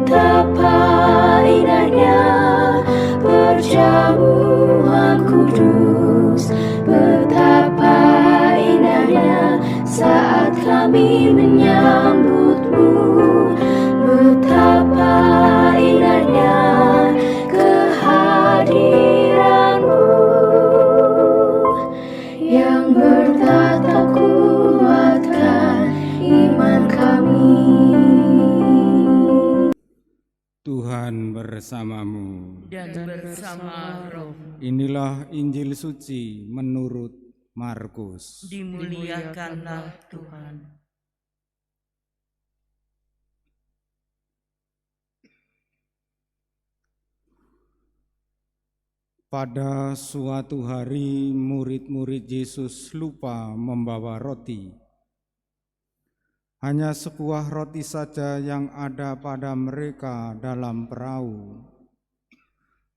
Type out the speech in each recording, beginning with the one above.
Betapa indahnya perjamuan kudus, betapa indahnya saat kami menyambutmu, betapa indahnya kehadiranmu yang bertatap kuatkan iman kami. Tuhan bersamamu dan bersama roh. Inilah Injil suci menurut Markus. Dimuliakanlah Tuhan. Pada suatu hari murid-murid Yesus lupa membawa roti. Hanya sebuah roti saja yang ada pada mereka dalam perahu.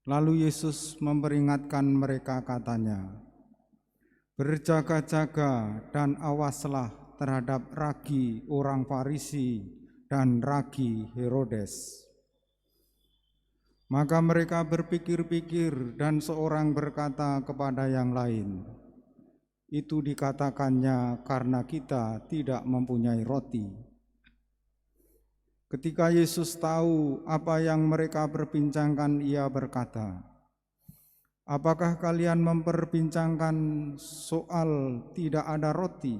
Lalu Yesus memperingatkan mereka, katanya, "Berjaga-jaga dan awaslah terhadap ragi orang Farisi dan ragi Herodes." Maka mereka berpikir-pikir dan seorang berkata kepada yang lain, "Itu dikatakannya karena kita tidak mempunyai roti." Ketika Yesus tahu apa yang mereka perbincangkan, ia berkata, "Apakah kalian memperbincangkan soal tidak ada roti?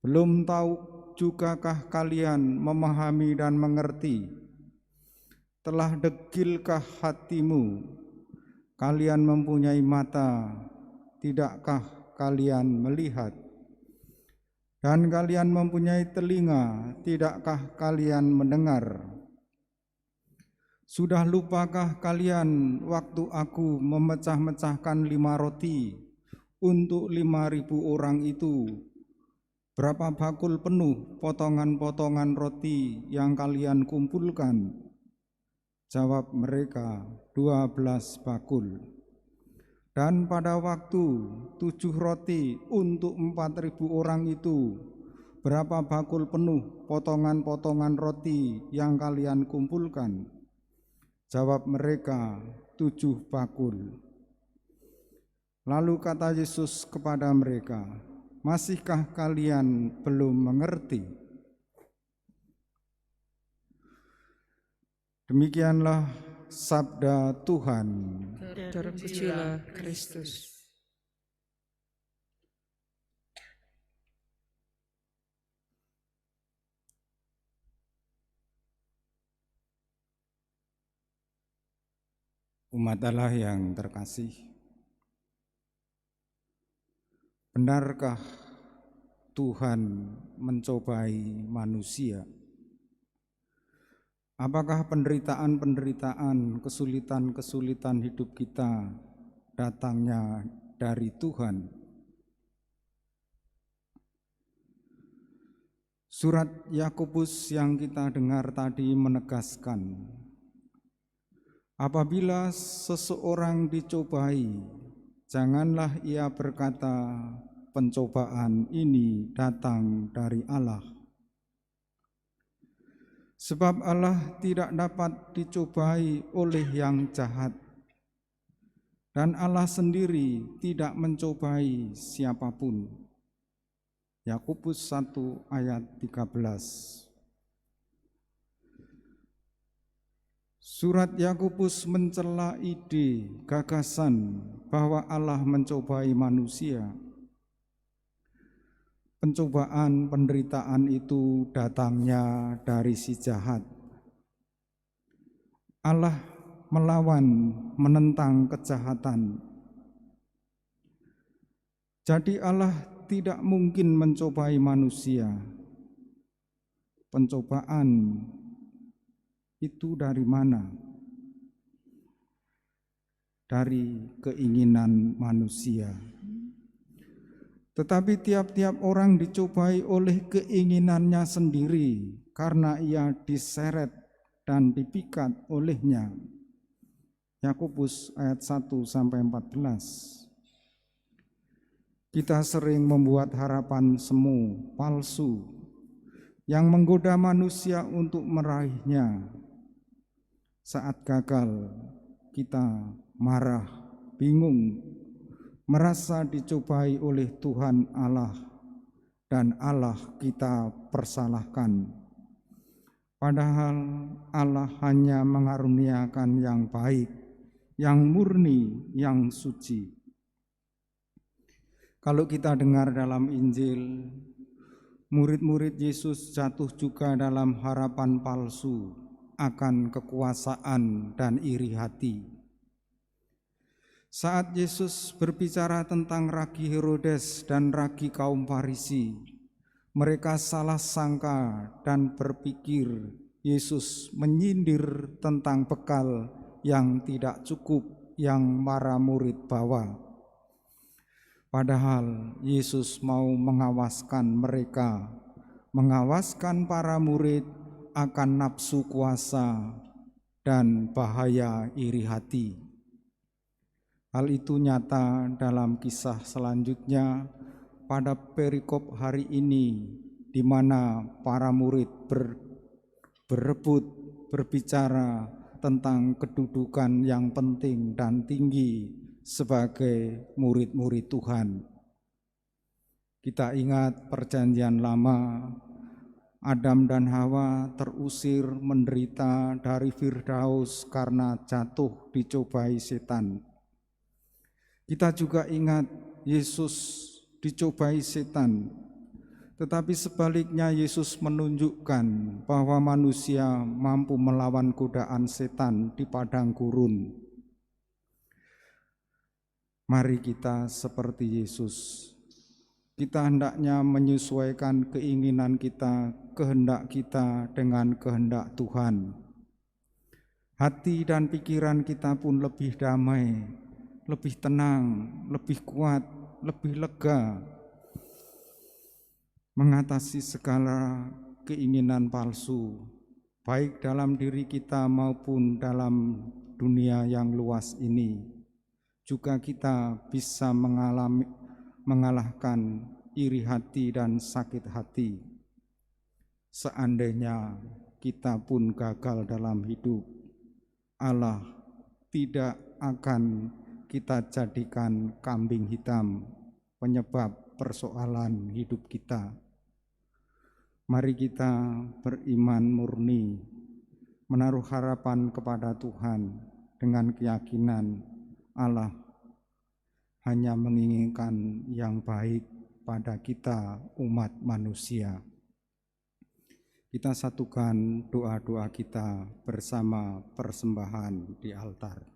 Belum tahu jugakah kalian memahami dan mengerti? Telah degilkah hatimu? Kalian mempunyai mata, tidakkah kalian melihat? Dan kalian mempunyai telinga, tidakkah kalian mendengar? Sudah lupakah kalian waktu aku memecah-mecahkan 5 roti untuk 5.000 orang itu? Berapa bakul penuh potongan-potongan roti yang kalian kumpulkan?" Jawab mereka, 12 bakul. "Dan pada waktu 7 roti untuk 4.000 orang itu, berapa bakul penuh potongan-potongan roti yang kalian kumpulkan?" Jawab mereka, 7 bakul. Lalu kata Yesus kepada mereka, "Masihkah kalian belum mengerti?" Demikianlah sabda Tuhan. Terpujilah Kristus. Umat Allah yang terkasih, benarkah Tuhan mencobai manusia? Apakah penderitaan-penderitaan, kesulitan-kesulitan hidup kita datangnya dari Tuhan? Surat Yakobus yang kita dengar tadi menegaskan, apabila seseorang dicobai, janganlah ia berkata, "Pencobaan ini datang dari Allah." Sebab Allah tidak dapat dicobai oleh yang jahat, dan Allah sendiri tidak mencobai siapapun. Yakobus 1 ayat 13. Surat Yakobus mencela ide, gagasan bahwa Allah mencobai manusia. Pencobaan, penderitaan itu datangnya dari si jahat. Allah melawan, menentang kejahatan. Jadi Allah tidak mungkin mencobai manusia. Pencobaan itu dari mana? Dari keinginan manusia. Tetapi tiap-tiap orang dicobai oleh keinginannya sendiri karena ia diseret dan dipikat olehnya. Yakobus ayat 1-14. Kita sering membuat harapan semu, palsu, yang menggoda manusia untuk meraihnya. Saat gagal, kita marah, bingung, merasa dicobai oleh Tuhan Allah, dan Allah kita persalahkan. Padahal Allah hanya mengaruniakan yang baik, yang murni, yang suci. Kalau kita dengar dalam Injil, murid-murid Yesus jatuh juga dalam harapan palsu akan kekuasaan dan iri hati. Saat Yesus berbicara tentang ragi Herodes dan ragi kaum Farisi, mereka salah sangka dan berpikir Yesus menyindir tentang bekal yang tidak cukup yang para murid bawa. Padahal Yesus mau mengawaskan mereka, mengawaskan para murid akan nafsu kuasa dan bahaya iri hati. Hal itu nyata dalam kisah selanjutnya pada perikop hari ini, di mana para murid berebut berbicara tentang kedudukan yang penting dan tinggi sebagai murid-murid Tuhan. Kita ingat perjanjian lama, Adam dan Hawa terusir menderita dari Firdaus karena jatuh dicobai setan. Kita juga ingat Yesus dicobai setan, tetapi sebaliknya Yesus menunjukkan bahwa manusia mampu melawan godaan setan di padang gurun. Mari kita seperti Yesus. Kita hendaknya menyesuaikan keinginan kita, kehendak kita dengan kehendak Tuhan. Hati dan pikiran kita pun lebih damai, lebih tenang, lebih kuat, lebih lega, mengatasi segala keinginan palsu, baik dalam diri kita maupun dalam dunia yang luas ini. Juga kita bisa mengalahkan iri hati dan sakit hati. Seandainya kita pun gagal dalam hidup, Allah tidak akan kita jadikan kambing hitam penyebab persoalan hidup kita. Mari kita beriman murni, menaruh harapan kepada Tuhan dengan keyakinan Allah hanya menginginkan yang baik pada kita umat manusia. Kita satukan doa-doa kita bersama persembahan di altar.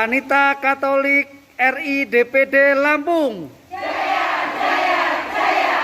Wanita Katolik RI DPD Lampung. Jaya, jaya, jaya.